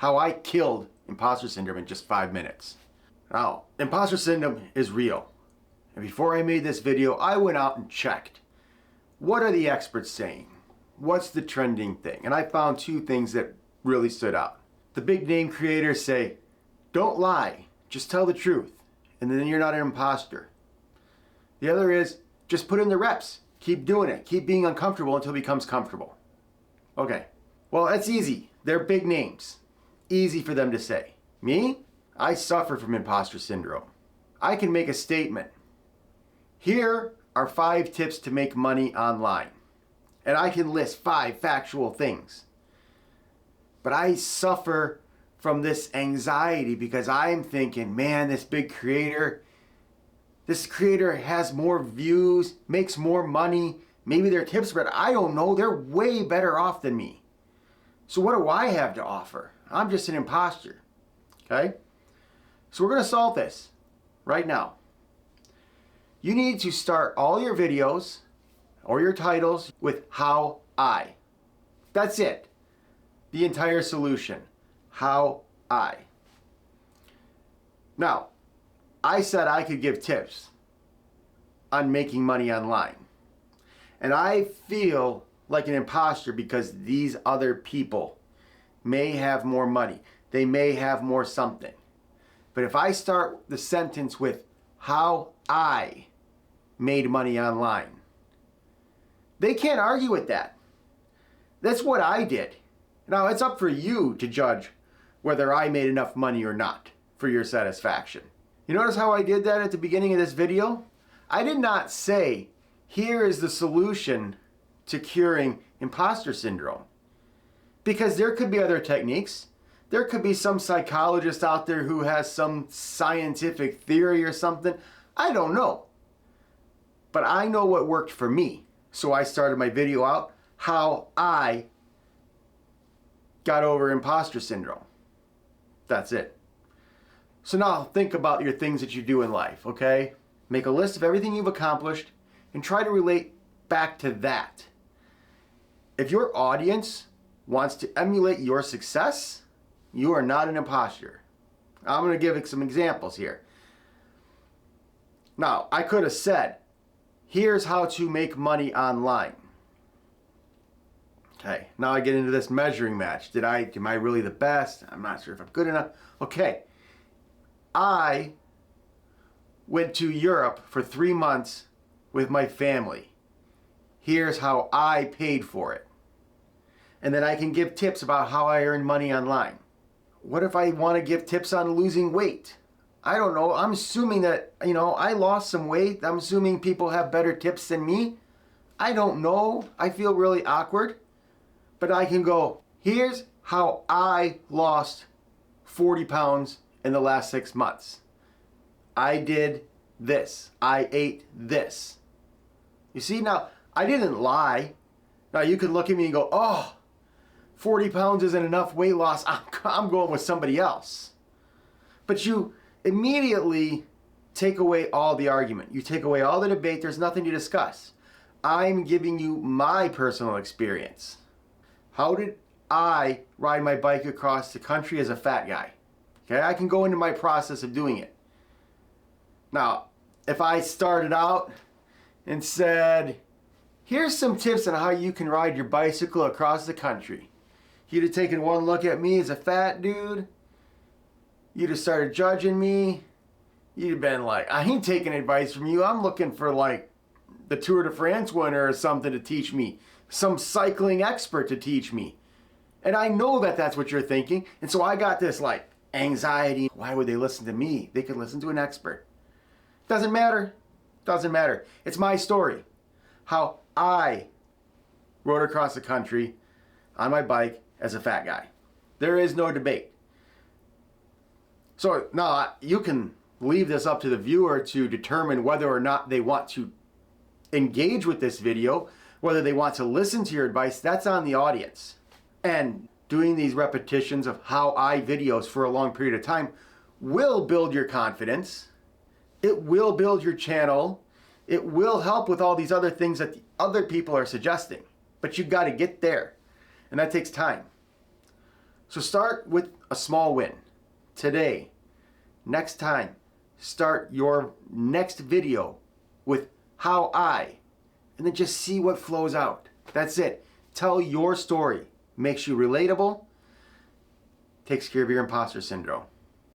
how I killed imposter syndrome in just 5 minutes. Now, imposter syndrome is real. And before I made this video, I went out and checked. What are the experts saying? What's the trending thing? And I found 2 things that really stood out. The big name creators say, don't lie, just tell the truth, and then you're not an imposter. The other is, just put in the reps. Keep doing it. Keep being uncomfortable until it becomes comfortable. Okay, well, that's easy. They're big names. Easy for them to say. Me? I suffer from imposter syndrome. I can make a statement. Here are 5 tips to make money online. And I can list 5 factual things. But I suffer from this anxiety because I'm thinking, man, this creator has more views, makes more money. Maybe their tips are better. I don't know. They're way better off than me. So what do I have to offer? I'm just an imposter. Okay? So we're going to solve this right now. You need to start all your videos or your titles with how I. That's it. The entire solution. How I. Now, I said I could give tips on making money online. And I feel like an imposter because these other people may have more money. They may have more something. But if I start the sentence with how I made money online, they can't argue with that. That's what I did. Now, it's up for you to judge whether I made enough money or not for your satisfaction. You notice how I did that at the beginning of this video? I did not say, here is the solution to curing imposter syndrome. Because there could be other techniques. There could be some psychologist out there who has some scientific theory or something. I don't know. But I know what worked for me. So I started my video out how I got over imposter syndrome. That's it. So now think about your things that you do in life, okay? Make a list of everything you've accomplished and try to relate back to that. If your audience wants to emulate your success, you are not an imposter. I'm going to give some examples here. Now, I could have said, here's how to make money online. Okay, now I get into this measuring match. Am I really the best? I'm not sure if I'm good enough. Okay, I went to Europe for 3 months with my family. Here's how I paid for it. And then I can give tips about how I earn money online. What if I want to give tips on losing weight? I don't know. I'm assuming that, I lost some weight. I'm assuming people have better tips than me. I don't know. I feel really awkward. But I can go, here's how I lost 40 pounds in the last 6 months. I did this. I ate this. You see, now, I didn't lie. Now, you can look at me and go, oh, 40 pounds isn't enough weight loss. I'm going with somebody else. But you immediately take away all the argument. You take away all the debate. There's nothing to discuss. I'm giving you my personal experience. How did I ride my bike across the country as a fat guy? Okay, I can go into my process of doing it. Now, if I started out and said, here's some tips on how you can ride your bicycle across the country. You'd have taken one look at me as a fat dude. You'd have started judging me. You'd have been like, I ain't taking advice from you. I'm looking for like the Tour de France winner or something to teach me. Some cycling expert to teach me. And I know that that's what you're thinking. And so I got this like anxiety. Why would they listen to me? They could listen to an expert. Doesn't matter. Doesn't matter. It's my story. How I rode across the country on my bike as a fat guy. There is no debate. So now you can leave this up to the viewer to determine whether or not they want to engage with this video, whether they want to listen to your advice. That's on the audience. And doing these repetitions of how I videos for a long period of time will build your confidence. It will build your channel. It will help with all these other things that the other people are suggesting. But you've got to get there. And that takes time. So start with a small win today. Next time, start your next video with how I, and then just see what flows out. That's it. Tell your story. Makes you relatable. Takes care of your imposter syndrome.